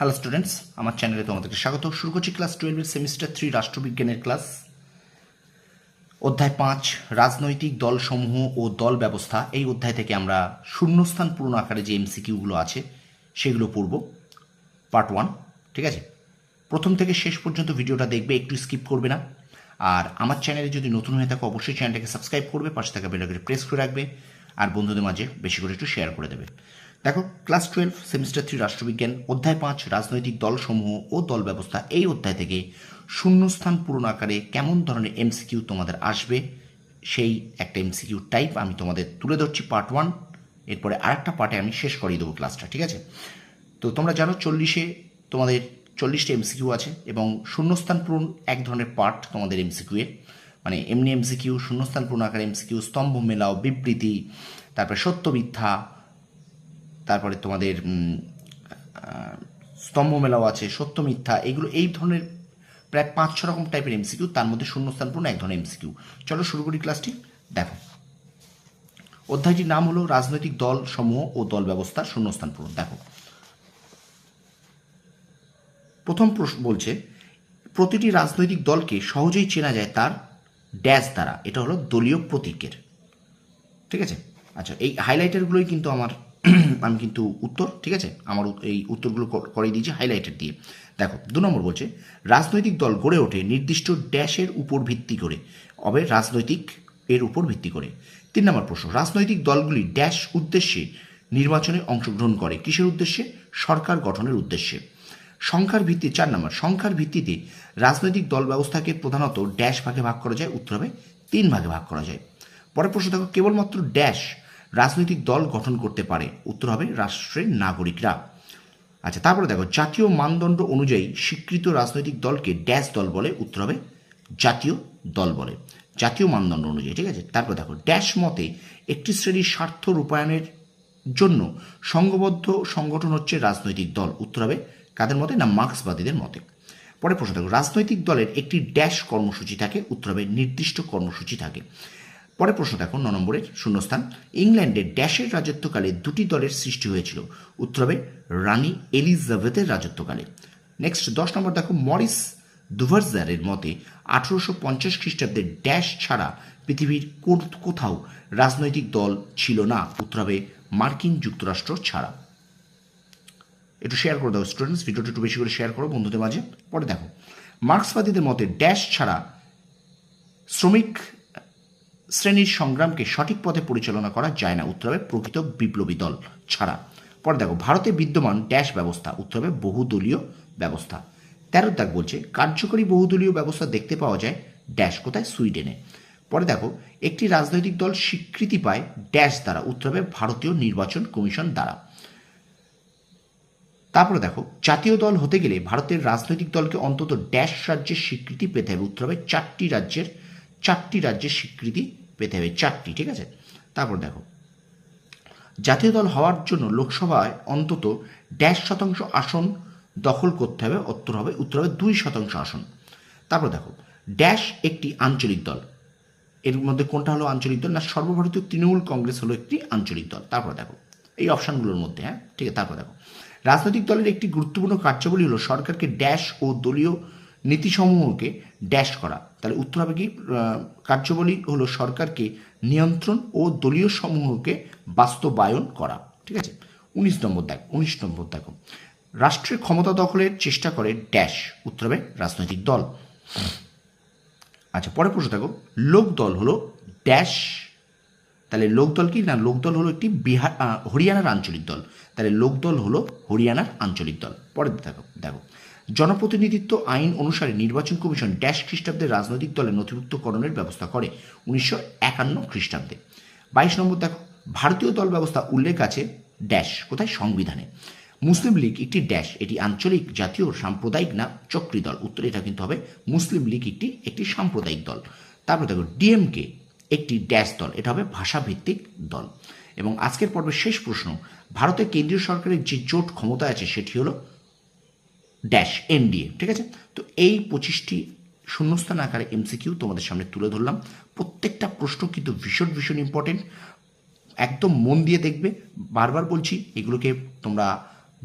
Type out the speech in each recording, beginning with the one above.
Hello students, আমার চ্যানেলে তোমাদেরকে স্বাগত। শুরু করছি ক্লাস 12 সেমিস্টার 3 রাষ্ট্রবিজ্ঞানের ক্লাস। অধ্যায় 5 রাজনৈতিক দলসমূহ ও দল ব্যবস্থা। এই অধ্যায় থেকে আমরা শূন্যস্থান পূরণ আকারে যে এমসিকিউগুলো আছে সেগুলো পড়ব। পার্ট 1, ঠিক আছে? প্রথম থেকে শেষ পর্যন্ত ভিডিওটা দেখবে, একটু স্কিপ করবে না। আর আমার চ্যানেলে যদি নতুন হয়ে থাকো অবশ্যই চ্যানেলটাকে সাবস্ক্রাইব করবে, পাশে থাকা বেল আইকনটি প্রেস করে রাখবে আর বন্ধুদের মাঝে বেশি করে একটু শেয়ার করে দেবে। দেখো, ক্লাস 12 সেমিস্টার 3 রাষ্ট্রবিজ্ঞান অধ্যায় 5 রাজনৈতিক দলসমূহ ও দল ব্যবস্থা। এই অধ্যায় থেকে শূন্যস্থান পূরণ আকারে কেমন ধরনের এমসিকিউ তোমাদের আসবে সেই একটা এমসিকিউ টাইপ আমি তোমাদের তুলে ধরছি পার্ট 1। এরপরে আরেকটা পার্টে আমি শেষ করিয়ে দেবো ক্লাসটা, ঠিক আছে? তো তোমরা জানো 40-এ তোমাদের 40টা এমসিকিউ আছে এবং শূন্যস্থান পূরণ এক ধরনের পার্ট তোমাদের এমসিকিউ এর, মানে এমনি এমসিকিউ, শূন্যস্থান পূরণ আকারে এমসিকিউ, স্তম্ভ মেলাও, বিবৃতি, তারপরে সত্য মিথ্যা, তারপরে তোমাদের স্তম্ভ মেলাও আছে, সত্য মিথ্যা, এগুলো এই ধরনের প্রায় 5-6 রকম টাইপের এমসিকিউ, তার মধ্যে শূন্যস্থান পূরণ এক ধরনের এমসিকিউ। চলো শুরু করি ক্লাসটি। দেখো, অধ্যায়টির নাম হলো রাজনৈতিক দল সমূহ ও দল ব্যবস্থা শূন্যস্থান পূরণ। দেখো, প্রথম প্রশ্ন বলছে, প্রতিটি রাজনৈতিক দলকে সহজেই চেনা যায় তার ড্যাশ দ্বারা। এটা হলো দলীয় প্রতীকের, ঠিক আছে? আচ্ছা, এই হাইলাইটারগুলোই কিন্তু আমার আমি কিন্তু উত্তর, ঠিক আছে? আমার এই উত্তরগুলো করে দিয়েছি হাইলাইটার দিয়ে। দেখো, 2 নম্বর বলছে, রাজনৈতিক দল গড়ে ওঠে নির্দিষ্ট ড্যাশের উপর ভিত্তি করে, হবে রাজনৈতিক এর উপর ভিত্তি করে। 3 নম্বর প্রশ্ন, রাজনৈতিক দলগুলি ড্যাশ উদ্দেশ্যে নির্বাচনে অংশগ্রহণ করে। কিসের উদ্দেশ্যে? সরকার গঠনের উদ্দেশ্যে। সংখ্যার ভিত্তি 4 নম্বর, সংখ্যার ভিত্তিতে রাজনৈতিক দল ব্যবস্থাকে প্রধানত ড্যাশ ভাগে ভাগ করা যায়। উত্তর হবে 3 ভাগে ভাগ করা যায়। পরের প্রশ্ন দেখো, কেবলমাত্র ড্যাশ রাজনৈতিক দল গঠন করতে পারে। উত্তর হবে রাষ্ট্রের নাগরিকরা। আচ্ছা, তারপরে দেখো, জাতীয় মানদণ্ড অনুযায়ী স্বীকৃত রাজনৈতিক দলকে ড্যাশ দল বলে। উত্তর হবে জাতীয় দল বলে, জাতীয় মানদণ্ড অনুযায়ী, ঠিক আছে? তারপর দেখো, ড্যাশ মতে একটি শ্রেণীর স্বার্থ রূপায়ণের জন্য সংঘবদ্ধ সংগঠন হচ্ছে রাজনৈতিক দল। উত্তর হবে কাদের মতে? না, মার্ক্সবাদীদের মতে। পরে প্রশ্ন দেখো, রাজনৈতিক দলের একটি ড্যাশ কর্মসূচি থাকে। উত্তর হবে নির্দিষ্ট কর্মসূচি থাকে। পরে প্রশ্ন দেখো, 9 নম্বরের শূন্যস্থান, ইংল্যান্ডে ড্যাশের রাজত্বকালে 2টি দলের সৃষ্টি হয়েছিল। উত্তর হবে রানী এলিজাবেথের রাজত্বকালে। নেক্সট 10 নম্বর দেখো, মরিস দুভার্জারের মতে 1850 খ্রিস্টাব্দে ড্যাশ ছাড়া পৃথিবীর কোথাও রাজনৈতিক দল ছিল না। উত্তর হবে মার্কিন যুক্তরাষ্ট্র ছাড়া। একটু শেয়ার করে দাও স্টুডেন্টস, ভিডিওটা একটু বেশি করে শেয়ার করো বন্ধুদের মাঝে। পরে দেখো, মার্ক্সবাদীদের মতে ড্যাশ ছাড়া শ্রমিক শ্রেণীর সংগ্রামকে সঠিক পথে পরিচালনা করা যায় না। উত্তর হবে প্রকৃত বিপ্লবী দল ছাড়া। পরে দেখো, ভারতে বিদ্যমান ড্যাশ ব্যবস্থা। উত্তর হবে বহুদলীয় ব্যবস্থা। 13 দাগ বলছে, কার্যকরী বহুদলীয় ব্যবস্থা দেখতে পাওয়া যায় ড্যাশ কোথায়? সুইডেনে। পরে দেখো, একটি রাজনৈতিক দল স্বীকৃতি পায় ড্যাশ দ্বারা। উত্তর হবে ভারতীয় নির্বাচন কমিশন দ্বারা। তারপরে দেখো, জাতীয় দল হতে গেলে ভারতের রাজনৈতিক দলকে অন্তত ড্যাশ রাজ্যের স্বীকৃতি পেতে হবে। উত্তর হবে 4টি রাজ্যের স্বীকৃতি পেতে হবে, 4টি, ঠিক আছে? তারপর দেখো, জাতীয় দল হওয়ার জন্য লোকসভায় অন্তত ড্যাশ শতাংশ আসন দখল করতে হবে। উত্তর হবে 2% আসন। তারপর দেখো, ড্যাশ একটি আঞ্চলিক দল। এর মধ্যে কোনটা হলো আঞ্চলিক দল? না, সর্বভারতীয় তৃণমূল কংগ্রেস হলো একটি আঞ্চলিক দল। তারপর দেখো, এই অপশানগুলোর মধ্যে, হ্যাঁ, ঠিক আছে? তারপর দেখো, রাজনৈতিক দলের একটি গুরুত্বপূর্ণ কার্যাবলী হলো সরকারকে ড্যাশ ও দলীয় নীতিসমূহকে ড্যাশ করা। তাহলে উত্তর হবে কি? কার্যাবলী হলো সরকারকে নিয়ন্ত্রণ ও দলীয় সমূহকে বাস্তবায়ন করা, ঠিক আছে? 19 নম্বর দেখো, রাষ্ট্রের ক্ষমতা দখলের চেষ্টা করে ড্যাশ। উত্তর হবে রাজনৈতিক দল। আচ্ছা, পরের প্রশ্ন দেখো, লোকদল হলো ড্যাশ। তাহলে লোকদল কি? না, লোকদল হলো একটি হরিয়ানার আঞ্চলিক দল। তাহলে লোকদল হলো হরিয়ানার আঞ্চলিক দল। পরে দেখো, জনপ্রতিনিধিত্ব আইন অনুসারে নির্বাচন কমিশন ড্যাশ খ্রিস্টাব্দে রাজনৈতিক দলের নথিভুক্তকরণের ব্যবস্থা করে। 1951 খ্রিস্টাব্দে। 22 নম্বর দেখো, ভারতীয় দল ব্যবস্থা উল্লেখ আছে ড্যাশ কোথায়? সংবিধানে। মুসলিম লীগ একটি ড্যাশ, এটি আঞ্চলিক, জাতীয়, সাম্প্রদায়িক না চক্রী দল। উত্তর এটা কিন্তু হবে মুসলিম লীগ একটি সাম্প্রদায়িক দল। তারপর দেখো, ডিএমকে একটি ড্যাশ দল, এটা হবে ভাষাভিত্তিক দল। এবং আজকের পর্বের শেষ প্রশ্ন, ভারতের কেন্দ্রীয় সরকারের যে জোট ক্ষমতা আছে সেটি হলো ড্যাশ এনডিএ, ঠিক আছে? তো এই 25টি শূন্যস্থান আকারে এমসিকিউ তোমাদের সামনে তুলে ধরলাম। প্রত্যেকটা প্রশ্ন কিন্তু ভীষণ ইম্পর্টেন্ট, একদম মন দিয়ে দেখবে। বারবার বলছি, এগুলোকে তোমরা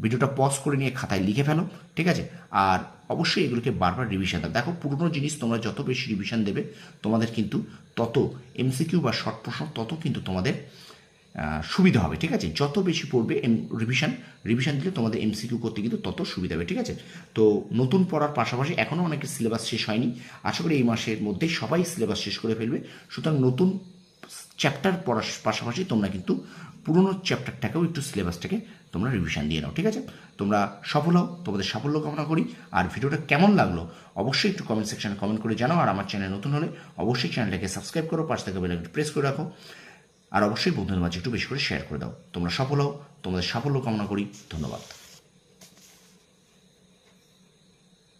ভিডিওটা পজ করে নিয়ে খাতায় লিখে ফেলো, ঠিক আছে? আর অবশ্যই এগুলোকে বারবার রিভিশন দাও। দেখো, পুরনো জিনিস তোমরা যত বেশি রিভিশন দেবে তোমাদের কিন্তু তত এমসিকিউ বা শর্ট প্রশ্ন তত কিন্তু তোমাদের সুবিধা হবে, ঠিক আছে? যত বেশি পড়বে রিভিশন দিলে তোমাদের এমসিকিউ করতে কিন্তু তত সুবিধা হবে, ঠিক আছে? তো নতুন পড়ার পাশাপাশি এখনও অনেকের সিলেবাস শেষ হয়নি, আশা করি এই মাসের মধ্যেই সবাই সিলেবাস শেষ করে ফেলবে। সুতরাং নতুন চ্যাপ্টার পড়ার পাশাপাশি তোমরা কিন্তু পুরনো চ্যাপ্টারটাকেও একটু সিলেবাসটাকে তোমরা রিভিশন দিয়ে নাও, ঠিক আছে? তোমরা সফল হও, তোমাদের সাফল্য কামনা করি। আর ভিডিওটা কেমন লাগলো অবশ্যই একটু কমেন্ট সেকশনে কমেন্ট করে জানাও। আর আমার চ্যানেল নতুন হলে অবশ্যই চ্যানেলটাকে সাবস্ক্রাইব করো, পাশে থাকা বেল আইকনটি প্রেস করে রাখো। আর অবশ্যই বন্ধুদের মাঝে একটু বেশি করে শেয়ার করে দাও। তোমরা সফল হও, তোমাদের সাফল্য কামনা করি। ধন্যবাদ।